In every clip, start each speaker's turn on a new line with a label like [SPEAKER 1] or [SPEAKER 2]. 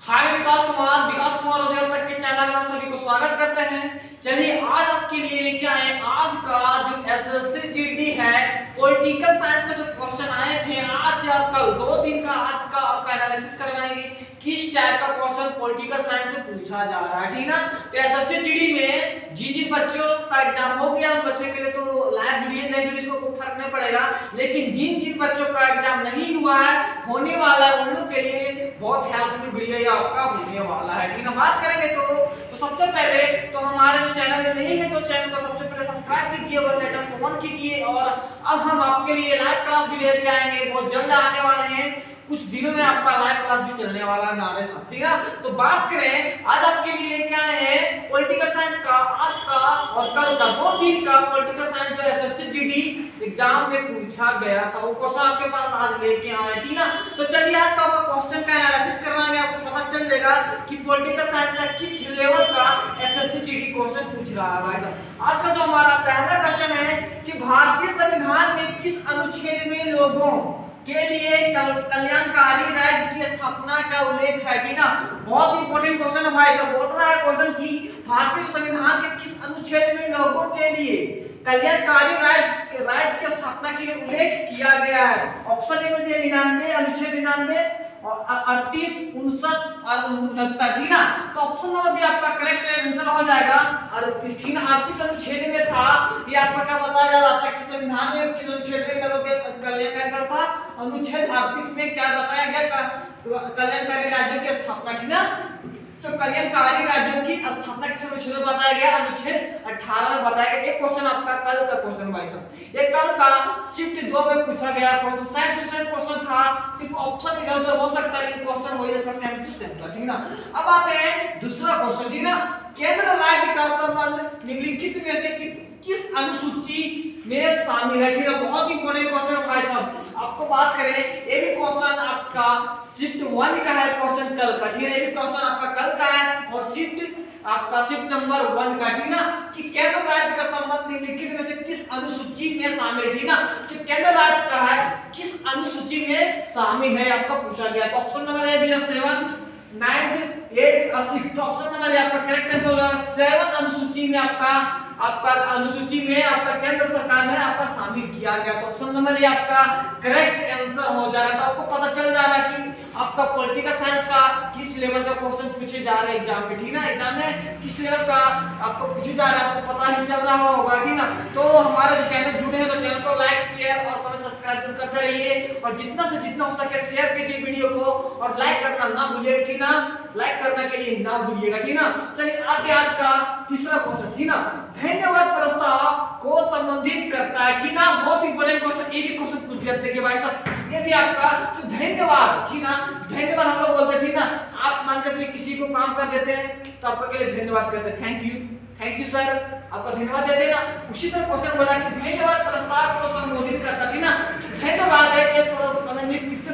[SPEAKER 1] हाय मैं विकास कुमार रोजगार तक के चैनल में आप सभी को स्वागत करते हैं। चलिए आज आपके लिए लेके आए आज का जो एसएससी जीडी है पॉलिटिकल साइंस का जो क्वेश्चन आए थे आज या कल 2 दिन का आज का आपका एनालिसिस करवाएंगे किस टाइप का क्वेश्चन पॉलिटिकल साइंस से पूछा जा रहा है, ठीक ना। तो एसएससी जीडी में जिन बच्चों का एग्जाम हो गया उन बच्चों के लिए तो लाइव वीडियो नहीं वीडियो को कोई फर्क नहीं पड़ेगा, लेकिन जिन बच्चों का एग्जाम नहीं हुआ है होने वाला है उन लोग के लिए बहुत हेल्पफुल वीडियो आपका होने वाला है, ठीक है। बात करेंगे तो सबसे पहले तो हमारे जो चैनल में नहीं है तो चैनल को सबसे पहले सब्सक्राइब कीजिए, बेल आइकन को ऑन कीजिए। और अब हम आपके लिए लाइव क्लास भी लेके आएंगे, बहुत जल्द आने वाले हैं, कुछ दिनों में आपका लाइव क्लास भी चलने वाला है हमारे साथ, ठीक है। तो बात करें आज आपके लिए लेके आए हैं पॉलिटिकल साइंस का आज का और कल का 2 दिन का पॉलिटिकल साइंस जो एसएससी जीडी एग्जाम में पूछा गया था वो क्वेश्चन आपके पास आज लेके आए हैं, ठीक ना। तो चलिए आज का आपका क्वेश्चन का एनालिसिस करवाएंगे, आपको पता चल जाएगा कि पॉलिटिकल साइंस का किस लेवल का एसएससी जीडी क्वेश्चन पूछ रहा है भाई साहब। आज का जो हमारा पहला क्वेश्चन है कि भारतीय संविधान में किस अनुच्छेद में लोगों के लिए कल्याणकारी राज्य की स्थापना का उल्लेख है, ठीक ना। बहुत इंपॉर्टेंट क्वेश्चन है भाई साहब। बोल रहा है क्वेश्चन कि भारतीय संविधान के किस अनुच्छेद में लोगों के लिए कल्याणकारी राज्य की स्थापना के लिए उल्लेख किया गया है। ऑप्शन ए में दिया 99 अनुच्छेद 99 और 38 59 और 69, ठीक ना। तो ऑप्शन नंबर भी आपका करेक्ट आंसर हो जाएगा। 38 अनुच्छेद में था, ये आपका क्या बताया जा रहा था कि संविधान में किस अनुच्छेद में लोगों के कल्याण का था। अनुच्छेद 38 में क्या बताया गया कल्याणकारी राज्यों की स्थापना की ना। तो कल्याणकारी राज्यों की स्थापना किस अनुच्छेद में बताया गया, अनुच्छेद 18 में बताया गया। एक क्वेश्चन आपका कल का क्वेश्चन भाई साहब, ये कल का शिफ्ट 2 में पूछा गया question, same to same question था, सिर्फ ऑप्शन इधर उधर हो सकता है लेकिन क्वेश्चन वही रहता सेम टू सेम था, ठीक ना। अब आते हैं दूसरा क्वेश्चन, ठीक ना। केंद्र राज्य का संबंध निम्नलिखित में से किस अनुसूची में शामिल है, ठीक है। बहुत इंपॉर्टेंट क्वेश्चन भाई साहब। आपको बात करें ये भी क्वेश्चन आपका शिफ्ट 1 का है क्वेश्चन कल का, ठीक है। ये भी क्वेश्चन आपका कल का है और शिफ्ट आपका शिफ्ट नंबर 1 का, ठीक ना। कि केंद्र राज्य का संबंध निम्नलिखित में से किस अनुसूची में शामिल है, ठीक ना। जो केंद्र राज्य का है किस अनुसूची में शामिल है आपका पूछा गया। तो ऑप्शन नंबर ए दिया 7 9 8 और 6। तो ऑप्शन नंबर ए आपका करेक्ट आंसर होगा 7 अनुसूची में आपका अनुसूची में आपका केंद्र सरकार ने आपका शामिल किया गया। तो ऑप्शन नंबर ये आपका करेक्ट आंसर हो जाएगा। तो आपको पता चल जा रहा है कि आपका पॉलिटिकल साइंस का किस लेवल का क्वेश्चन पूछे जा रहे हैं एग्जाम में, ठीक ना। एग्जाम में किस लेवल का आपको पूछे जा रहा है आपको पता ही चल रहा होगा, ठीक ना। तो हमारे जो चैनल जुड़े हैं तो चैनल को लाइक शेयर और कमेंट सब्सक्राइब जरूर करते रहिए और जितना से जितना हो सके शेयर कीजिए वीडियो को और लाइक करना ना भूलिएगा, ठीक ना। लाइक करने के लिए ना भूलिएगा, ठीक ना। चलिए आगे आज का तीसरा क्वेश्चन, ठीक ना। धन्यवाद प्रस्ताव को संबंधित करता है, ठीक ना। बहुत इंपॉर्टेंट क्वेश्चन, ये भी क्वेश्चन पूछ लेते हैं भाई साहब। ये भी आपका जो धन्यवाद, ठीक ना, धन्यवाद हम लोग बोलते हैं, ठीक ना। आप मान के चलिए किसी को काम कर देते हैं तो आपके लिए धन्यवाद कहते हैं, थैंक यू सर, आपका धन्यवाद देते हैं ना। उसी तरह क्वेश्चन बोला कि धन्यवाद प्रस्ताव को संबोधित करता है, ठीक ना। धन्यवाद है ये संबंधित किससे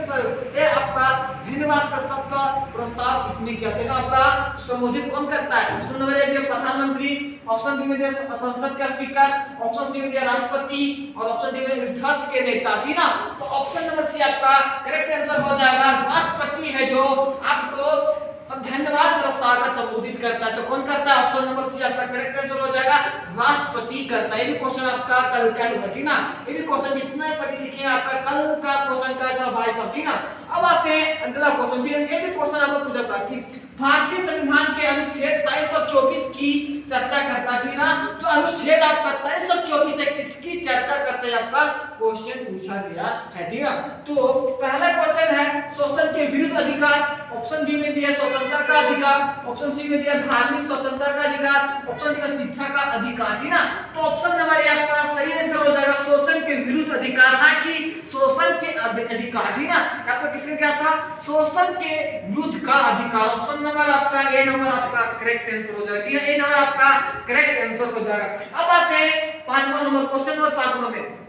[SPEAKER 1] ये आपका धन्यवाद का सबका प्रस्ताव किसने किया था, आपका संबोधित कौन करता है। ऑप्शन नंबर ए दिया प्रधानमंत्री, ऑप्शन बी में दिया संसद का स्पीकर, ऑप्शन सी में दिया राष्ट्रपति और ऑप्शन डी में विपक्ष के नेता, ठीक ना। तो ऑप्शन नंबर सी आपका करेक्ट आंसर हो जाएगा। राष्ट्रपति है जो आपको धन्यवाद प्रस्ताव का संबोधित करता है। तो कौन करता है, ऑप्शन नंबर सी आपका करेक्ट आंसर हो जाएगा, राष्ट्रपति करता है। ये भी क्वेश्चन आपका कल का होगा, ठीक ना। ये भी क्वेश्चन जितना ही पढ़े लिखे हैं आपका कल का क्वेश्चन का सब भाई सब, ठीक ना। अब आते हैं अगला क्वेश्चन, ये भी क्वेश्चन आपको पूछा था कि भारतीय संविधान के अनुच्छेद 2324 की चर्चा करता है, ठीक ना। तो अनुच्छेद आपका 2324 है किसकी चर्चा करते हैं आपका क्वेश्चन पूछा गया है, ठीक है। तो पहला क्वेश्चन है शोषण के विरुद्ध अधिकार, ऑप्शन बी में दिया स्वतंत्रता का अधिकार, ऑप्शन सी में दिया धार्मिक स्वतंत्रता का अधिकार, ऑप्शन डी में शिक्षा का अधिकार, ठीक ना। तो ऑप्शन नंबर ये आपका सही आंसर हो जाएगा शोषण के विरुद्ध अधिकार, ना कि शोषण के अधिकार, ठीक ना। यहाँ पर किसने क्या था, शोषण के विरुद्ध का अधिकार। ऑप्शन नंबर आपका ए नंबर आपका करेक्ट आंसर हो जाएगा, ठीक है। ए नंबर आपका करेक्ट आंसर हो जाएगा। अब आते हैं 5वां नंबर क्वेश्चन नंबर 5 में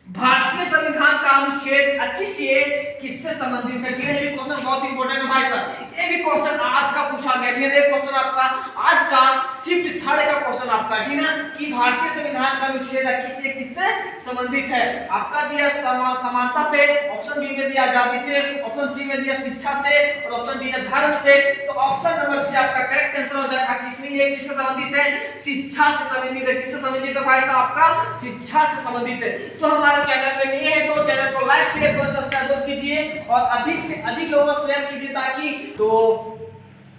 [SPEAKER 1] भारतीय संविधान का अनुच्छेद 21 से किससे संबंधित है। ठीक है, ये भी क्वेश्चन बहुत इंपॉर्टेंट है भाई साहब, ये भी क्वेश्चन आज का पूछा गया। ठीक है, ये क्वेश्चन आपका आज का शिफ्ट थर्ड का क्वेश्चन आपका, ठीक है, कि भारतीय संविधान का अनुच्छेद किससे किससे संबंधित है। आपका दिया समानता से, ऑप्शन बी में दिया आजादी से, ऑप्शन सी में दिया शिक्षा से और ऑप्शन डी है धर्म से। तो ऑप्शन नंबर सी आपका करेक्ट आंसर हो जाएगा। किसमें ये किससे संबंधित है, शिक्षा से संबंधित है। किससे संबंधित है भाई साहब, आपका शिक्षा से संबंधित है। तो हमारे चैनल पे नहीं है तो चैनल को लाइक शेयर और सब्सक्राइब कीजिए और अधिक से अधिक लोगों को शेयर कीजिए, ताकि तो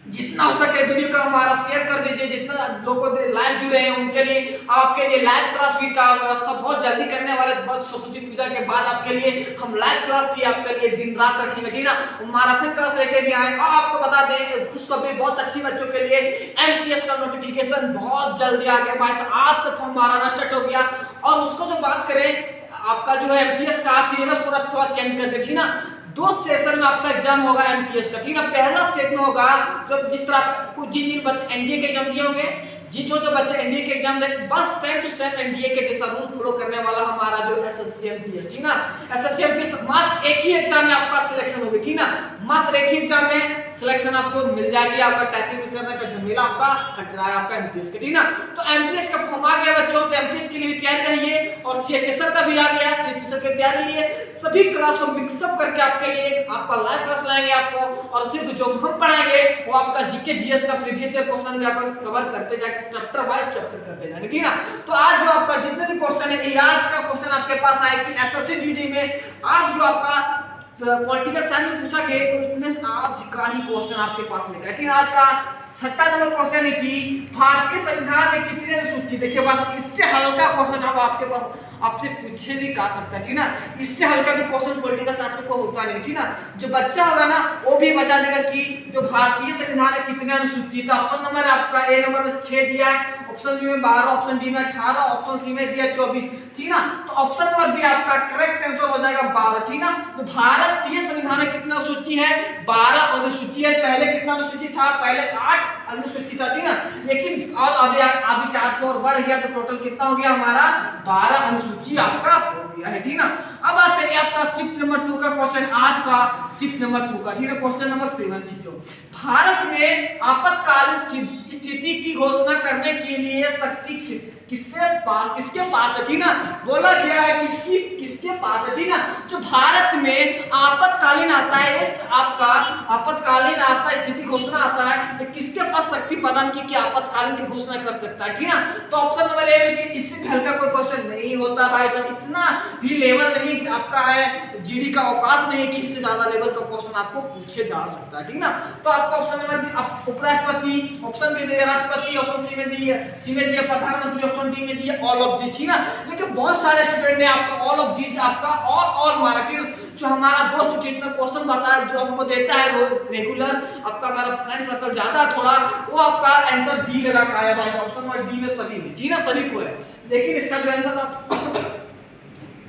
[SPEAKER 1] जितना हो सके वीडियो का हमारा शेयर कर दीजिए। जितना लोगों लाइव जुड़े हैं उनके लिए, आपके लिए लाइव क्लास की का व्यवस्था बहुत जल्दी करने वाले। बस सरस्वती पूजा के बाद आपके लिए हम लाइव क्लास भी आपके लिए दिन रात रखेंगे, ठीक है, मैराथन क्लास लेके भी आए। और आपको बता दें खुशखबरी बहुत अच्छी बच्चों के लिए, एमटीएस का नोटिफिकेशन बहुत जल्दी आ गया भाई साहब। आज से फॉर्म भराना स्टार्ट हो गया। और उसको जो बात करें आपका जो है एमटीएस का सिलेबस पूरा थोड़ा चेंज कर दे, ठीक ना। 2 सेशन में आपका एग्जाम होगा एमटीएस का, ठीक है। पहला सेट में होगा जो जिस तरह कुछ जिन बच्चे एनडीए के एग्जाम दिए होंगे, जो बच्चे एनडीए के एग्जाम दे, बस सेम टू सेम एनडीए के जैसा रूल फॉलो करने वाला हमारा जो एसएससी एमटीएस, ठीक ना। एसएससी एमटीएस मात्र एक ही एग्जाम में आपका सिलेक्शन होगी, ठीक ना। मात्र एक ही एग्जाम में सिलेक्शन आपको मिल जाएगी। आपका टाइपिंग करने का झमेला आपका हट रहा है आपका एमटीएस का, ठीक ना। तो एमटीएस का फॉर्म आ गया बच्चों, तो एमटीएस के लिए भी तैयारी रहिए। और सीएचएसएल का भी आ गया, सीएचएसएल की तैयारी लिए। सभी क्लास को मिक्सअप करके आपके लिए एक आपका लाइव क्लास लाएंगे आपको। और सिर्फ जो हम पढ़ाएंगे वो आपका जीके जीएस का प्रीवियस ईयर क्वेश्चन भी आपको कवर करते जाएंगे, चैप्टर वाइज चैप्टर करते जाएंगे, ठीक ना। तो आज जो आपका जितने भी क्वेश्चन है, आज का क्वेश्चन आपके पास आए कि एसएससी जीडी में आज जो आपका पॉलिटिकल साइंस में पूछा गया, तो आज का ही क्वेश्चन आपके पास लेकर है, ठीक है। आज का 6वां नंबर क्वेश्चन है कि भारतीय संविधान में कितनी अनुसूची। देखिए बस इससे हल्का क्वेश्चन अब आपके पास आपसे पूछे भी का सकता है, ठीक ना। इससे हल्का भी क्वेश्चन पॉलिटिकल साइंस में कोई होता नहीं, ठीक ना। जो बच्चा होगा ना वो भी बता देगा कि जो भारतीय संविधान में कितनी अनुसूची। तो ऑप्शन नंबर आपका ए नंबर में 6 दिया है, ऑप्शन बी में 12, ऑप्शन डी में 18, ऑप्शन सी में दिया 24, ठीक ना। तो ऑप्शन नंबर बी आपका करेक्ट आंसर हो जाएगा 12, ठीक ना। तो भारतीय संविधान में कितना अनुसूची है, 12 अनुसूची है। पहले कितना अनुसूची था, पहले 8 अनुसूची था, ठीक ना। लेकिन और अभी 4 और बढ़ गया, तो टोटल कितना हो गया हमारा 12 अनुसूची आपका हो गया है, ठीक ना। अब आते हैं आपका शिफ्ट नंबर 2 का क्वेश्चन, आज का शिफ्ट नंबर 2 का, ठीक है। क्वेश्चन नंबर 7, ठीक है। भारत में आपातकालीन स्थिति की घोषणा करने के लिए शक्ति किसके पास है, ठीक ना। बोला गया है किसके पास है, ठीक ना। जो भारत में आपातकालीन आता है, आपका आपातकालीन आता है, स्थिति घोषणा आता है, तो किसके पास शक्ति प्रदान की आपातकालीन की घोषणा कर सकता है, ठीक ना। तो ऑप्शन नंबर ए में कि इससे भी हल्का कोई क्वेश्चन नहीं होता भाई साहब। इतना भी लेवल नहीं आपका है, जीडी का औकात नहीं कि इससे ज्यादा लेवल का क्वेश्चन आपको पूछे जा सकता है, ठीक ना। तो आपका ऑप्शन नंबर उपराष्ट्रपति, ऑप्शन बी में राष्ट्रपति, ऑप्शन सी में दिया प्रधानमंत्री, ऑप्शन डी में दिया ऑल ऑफ दिस, ठीक ना। लेकिन बहुत सारे स्टूडेंट ने आपका ऑल ऑफ दिस आपका ऑल मारा, ठीक। जो हमारा दोस्त जितना क्वेश्चन बताया, जो हमको देता है रेगुलर, आपका हमारा फ्रेंड सर्कल ज्यादा थोड़ा, वो आपका आंसर बी लगा का है भाई। ऑप्शन नंबर डी में सभी में, ठीक ना, सभी को है। लेकिन इसका जो आंसर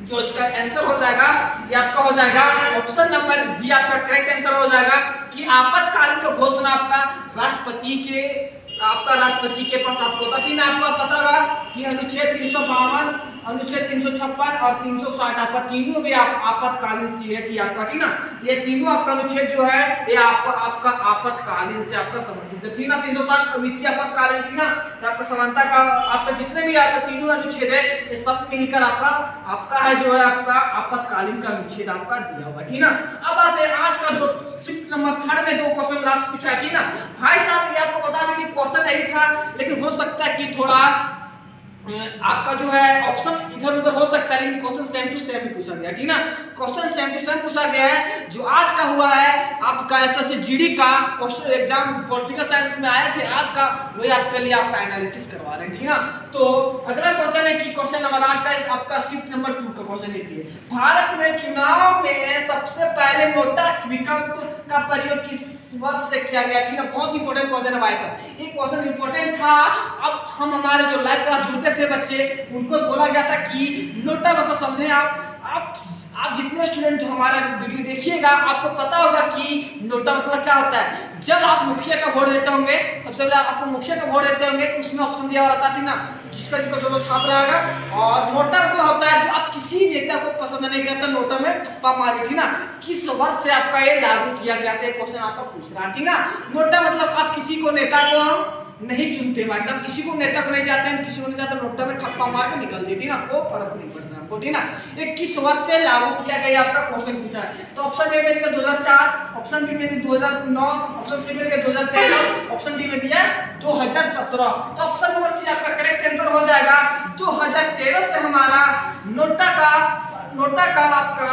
[SPEAKER 1] जो इसका आंसर हो जाएगा ये आपका हो जाएगा ऑप्शन नंबर बी आपका करेक्ट आंसर हो जाएगा कि आपातकालीन का घोषणा आपका राष्ट्रपति के पास आपको होता, ठीक है। आपको पता होगा कि अनुच्छेद 352, अनुच्छेद 356 और 360 आपका तीनों भी आपातकालीन से है कि आपका, ठीक ना। ये तीनों आपका अनुच्छेद जो है ये आपका आपातकालीन से आपका संबंधित है, ठीक ना। 360 वित्तीय आपातकालीन, ठीक ना। आपका समानता का आपका जितने भी आपका तीनों अनुच्छेद है ये सब मिलकर आपका है जो है आपका आपातकालीन का अनुच्छेद आपका दिया हुआ, ठीक ना। अब आते हैं आज का जो शिफ्ट नंबर 3 में 2 क्वेश्चन लास्ट पूछा है, ठीक ना। भाई साहब ये आपको बता दें कि क्वेश्चन नहीं था, लेकिन हो सकता है कि थोड़ा आपका जो है ऑप्शन इधर उधर हो सकता है, लेकिन क्वेश्चन सेम टू सेम पूछा गया, ठीक ना। क्वेश्चन सेम टू सेम पूछा गया है। जो आज का हुआ है आपका एसएससी जीडी का क्वेश्चन एग्जाम पॉलिटिकल साइंस में आए थे, आज का वही आपके लिए आपका एनालिसिस करवा रहे हैं, ठीक ना। तो अगला क्वेश्चन है कि क्वेश्चन नंबर 8 का आपका शिफ्ट नंबर 2 का क्वेश्चन है, भारत में चुनाव में सबसे पहले नोटा विकल्प का प्रयोग किस वर्ष से किया गया, ठीक है। बहुत इंपॉर्टेंट क्वेश्चन है भाई साहब, ये क्वेश्चन इंपॉर्टेंट था। अब हम हमारे जो लाइव क्लास जुड़ते थे बच्चे, उनको बोला गया था कि नोटा मतलब समझे आप आप जितने स्टूडेंट हमारा वीडियो देखिएगा आपको पता होगा कि नोटा मतलब क्या होता है। जब आप मुखिया का वोट देते होंगे, सबसे पहले आपको मुखिया का वोट देते होंगे, उसमें ऑप्शन दिया हुआ रहता है ना, जिसका जो छाप रहेगा। और नोटा मतलब होता है जो आप किसी नेता को पसंद नहीं करते, नोटा में ठप्पा मारे, ठीक ना, किस वर्ष से आपका ये लागू किया गया था, क्वेश्चन आपका पूछ रहा है, ठीक ना। नोटा मतलब आप किसी को नेता को हम नहीं चुनते भाई साहब, किसी को नेता को नहीं जाते हैं, किसी को नहीं जाते, नोटा में ठप्पा मार के निकल देती ना, कोई फर्क नहीं पड़ता हमको, ठीक ना। ये किस वर्ष से लागू किया गया आपका क्वेश्चन पूछा है। तो ऑप्शन ए में दिया 2004, ऑप्शन बी में दिया 2009, ऑप्शन सी में दिया 2013, ऑप्शन डी में दिया 2017। तो ऑप्शन नंबर सी आपका करेक्ट आंसर हो जाएगा। 2013 से हमारा नोटा का आपका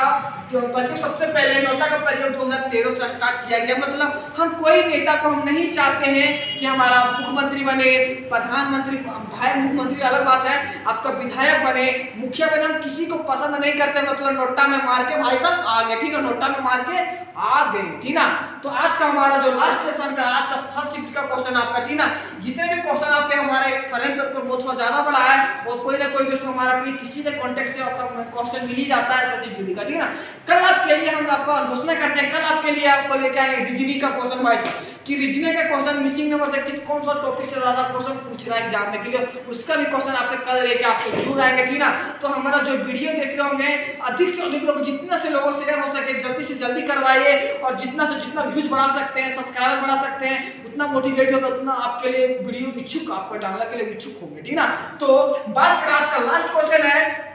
[SPEAKER 1] जो प्रयोग, सबसे पहले नोटा का प्रयोग 2013 से स्टार्ट किया गया। मतलब हम कोई नेता को हम नहीं चाहते हैं कि हमारा मुख्यमंत्री बने, प्रधानमंत्री, भाई मुख्यमंत्री अलग बात है, आपका विधायक बने, मुखिया बने, हम किसी को पसंद नहीं करते। मतलब नोटा में मार के भाई साहब आ गए, ठीक है, नोटा में मार के आ गए, ठीक ना। तो आज का हमारा जो लास्ट सेशन का आज का फर्स्ट शिफ्ट का क्वेश्चन आपका, ठीक ना, जितने भी क्वेश्चन आपके हमारे फ्रेंड सर्कल बहुत थोड़ा ज्यादा बड़ा है और कोई ना कोई दोस्त हमारा किसी ने कांटेक्ट से आपका क्वेश्चन मिल ही जाता है एसएससी का, ठीक ना। कल आपके लिए हम आपका घोषणा करते हैं, कल आपके लिए आपको लेके आएंगे रीजनिंग का क्वेश्चन वाइज कि रीजनिंग का क्वेश्चन मिसिंग नंबर से किस कौन सा टॉपिक से ज्यादा क्वेश्चन पूछ रहा है एग्जाम में के लिए, उसका भी क्वेश्चन आपके कल लेके आपको जरूर आएंगे, ठीक ना। तो हमारा जो वीडियो देख रहे होंगे अधिक से अधिक लोग, जितना से लोगों शेयर हो सके जल्दी से जल्दी करवाइए, और जितना से जितना व्यूज बढ़ा सकते हैं, सब्सक्राइबर बढ़ा सकते हैं, उतना मोटिवेट होगा, उतना आपके लिए वीडियो इच्छुक, आपको डालने के लिए इच्छुक होंगे, ठीक ना। तो बात करें आज का लास्ट क्वेश्चन है,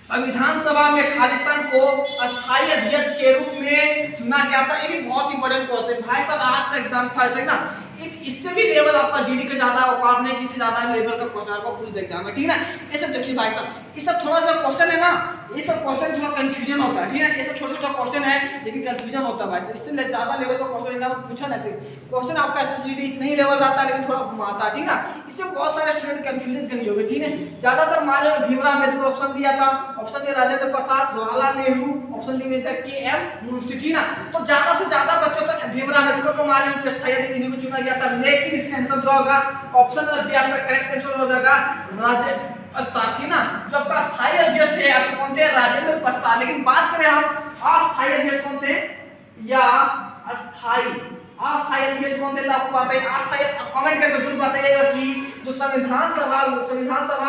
[SPEAKER 1] संविधान सभा में खालिस्तान को अस्थायी अध्यक्ष के रूप में चुना गया था। ये भी बहुत इंपॉर्टेंट क्वेश्चन भाई साहब, आज का एग्जाम था ना, इससे भी लेवल आपका जीडी का ज्यादा औकात नहीं, किसी ज्यादा लेवल का क्वेश्चन आपको पूछ देगा हमें, ठीक ना। ये सब देखिए भाई साहब, ये सब थोड़ा सा क्वेश्चन है ना, ये सब क्वेश्चन थोड़ा कंफ्यूजन होता है, ठीक है, ये सब छोटा छोटा क्वेश्चन है लेकिन कंफ्यूजन होता है भाई साहब, इससे ज्यादा लेवल का क्वेश्चन एग्जाम पूछा नहीं, क्वेश्चन आपका एसएससी नहीं लेवल रहता है लेकिन थोड़ा घुमाता है, ठीक ना। इससे बहुत सारे स्टूडेंट कंफ्यूजन कर लिए होंगे, ठीक है। ज्यादातर मान लो भीमराव अम्बेडकर ऑप्शन दिया था, option A Rajendra Prasad, Jawaharlal Nehru, option D में था के.एम. मुंशी, ठीक ना। तो ज्यादा से ज्यादा बच्चों तक भीमराव अम्बेडकर को मान लो अस्थायी अध्यक्ष को चुना गया था, लेकिन इसका आंसर जो होगा ऑप्शन नंबर बी आपका करेक्ट आंसर हो जाएगा राजेंद्र प्रसाद, ठीक ना। जो आपका अस्थायी अध्यक्ष थे आपके कौन थे, राजेंद्र प्रसाद। लेकिन बात करें हम अस्थायी अध्यक्ष कौन थे या अस्थायी अध्यक्ष कौन थे, तो आपको पता है अस्थायी, कमेंट करके जरूर बताइएगा कि जो संविधान सभा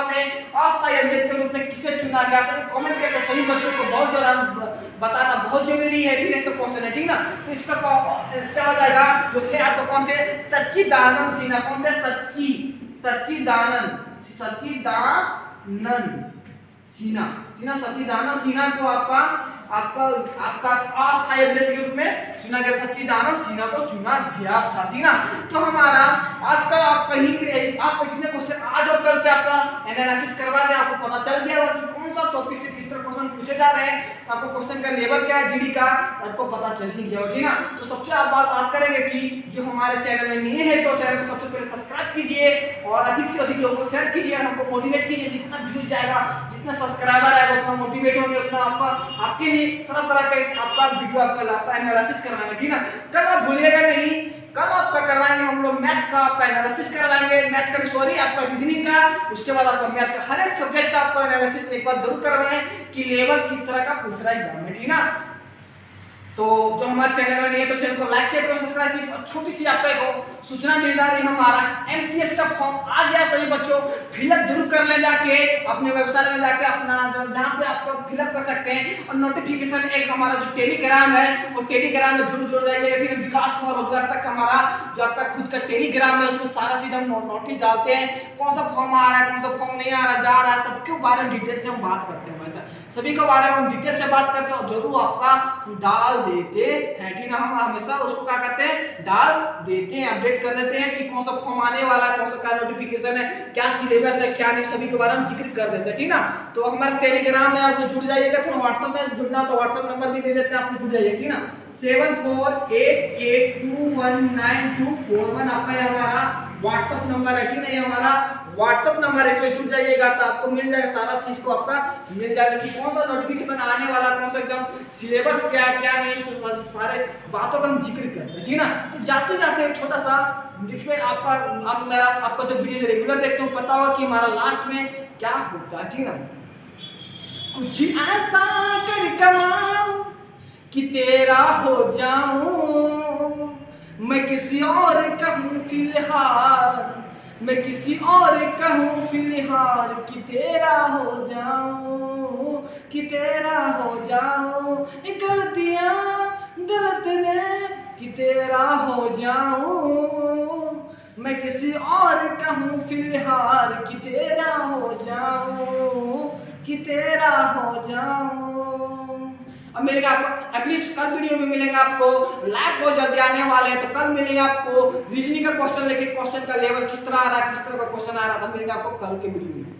[SPEAKER 1] में अस्थायी अध्यक्ष के रूप में किसे चुना गया था। कमेंट करके सभी बच्चों को बहुत जरा बताना बहुत जरूरी है, ठीक है, सब क्वेश्चन है, ठीक ना। तो इसका क्या हो जाएगा, जो थे आपको कौन थे, सच्चिदानंद सिन्हा, कौन थे, सच्चिदानंद सिन्हा को आपका अस्थायी अध्यक्ष के रूप में चुना गया, सच्चिदानंद सिन्हा को चुना गया था, ठीक ना। तो हमारा आज का आप कहीं पे आपको जितने क्वेश्चन आज और कल के आपका एनालिसिस करवा रहे हैं, आपको पता चल गया होगा कि कौन सा टॉपिक से किस तरह क्वेश्चन पूछे जा रहे हैं, आपको क्वेश्चन का लेवल क्या है जीडी का आपको पता चल ही गया, ठीक ना। तो सबसे आप बात करेंगे कि जो हमारे चैनल में नए हैं तो चैनल को सबसे पहले सब्सक्राइब कीजिए और अधिक से अधिक लोगों को शेयर कीजिए, हमको मोटिवेट कीजिए। जितना व्यूज जाएगा, जितना सब्सक्राइबर आएगा, उतना मोटिवेट होंगे, उतना आपके लिए तरह तरह के आपका वीडियो आपका एनालिसिस करवाएंगे, ठीक ना। कल आप भूलिएगा नहीं, कल आपका करवाएंगे हम लोग मैथ का आपका एनालिसिस करवाएंगे, मैथ का सॉरी आपका रीजनिंग का, उसके बाद आपका मैथ का हर एक सब्जेक्ट का आपका एनालिसिस एक बार जरूर करवाएं कि लेवल किस तरह का पूछ रहा है एग्जाम में, ठीक ना। तो जो हमारे चैनल में नहीं है तो चैनल को लाइक शेयर करो, सब्सक्राइब कीजिए। और छोटी सी आपको एक सूचना दे जा रही है, हमारा एमटीएस का फॉर्म आ गया, सभी बच्चों फिलअप जरूर कर ले जाके अपने वेबसाइट में जाके अपना जहाँ पे आपको फिलअप कर सकते हैं। और नोटिफिकेशन एक हमारा जो टेलीग्राम है वो टेलीग्राम में जरूर जुड़ जाइएगा, ठीक है। विकास कुमार रोजगार तक हमारा जो आपका खुद का टेलीग्राम है उसमें सारा सीधा हम नोटिस डालते हैं, कौन सा फॉर्म आ रहा है, कौन सा फॉर्म नहीं आ रहा, जा रहा है, सबके बारे में डिटेल से हम बात करते हैं, सभी के बारे में हम डिटेल से बात करके और जरूर आपका डाल देते हैं, ठीक ना। हम हमेशा उसको क्या करते हैं, डाल देते हैं, अपडेट कर देते हैं कि कौन सा फॉर्म आने वाला है, कौन सा क्या नोटिफिकेशन है, क्या सिलेबस है, क्या नहीं, सभी के बारे में जिक्र कर देते हैं, ठीक ना। तो हमारे टेलीग्राम में आप जुड़ जाइएगा, फिर व्हाट्सएप में जुड़ना तो व्हाट्सएप नंबर भी दे देते हैं, आप जुड़ जाइए, ठीक ना। 7488219241 आपका ये हमारा व्हाट्सएप नंबर है, ठीक है, ये हमारा व्हाट्सएप नंबर है, इसमें जुड़ जाइएगा तो आपको मिल जाएगा, सारा चीज को आपका मिल जाएगा कि कौन सा नोटिफिकेशन आने वाला, कौन सा एग्जाम, सिलेबस क्या है क्या नहीं, सारे बातों का हम जिक्र करते हैं, ठीक ना। तो जाते जाते एक छोटा सा जिसमें आपका जो वीडियो रेगुलर देखते हो पता होगा कि हमारा लास्ट में क्या होता है, ठीक ना। कुछ ऐसा कर कमाऊं कि तेरा हो जाऊं, मैं किसी और कहूँ फिलहाल, मैं किसी और कहूँ फिलहाल कि तेरा हो जाऊं, कि तेरा हो जाऊं। गलतियां गलत ने कि तेरा हो जाऊं, मैं किसी और कहूँ फिलहाल कि तेरा हो जाऊं, कि तेरा हो जाऊं। अब मिलेगा आपको एटलीस्ट कल वीडियो में मिलेगा आपको, लाइव बहुत जल्दी आने वाले हैं, तो कल मिलेगा आपको रीजनिंग का क्वेश्चन लेके, क्वेश्चन का लेवल किस तरह आ रहा है, किस तरह का क्वेश्चन आ रहा था, मिलेगा आपको कल के वीडियो में।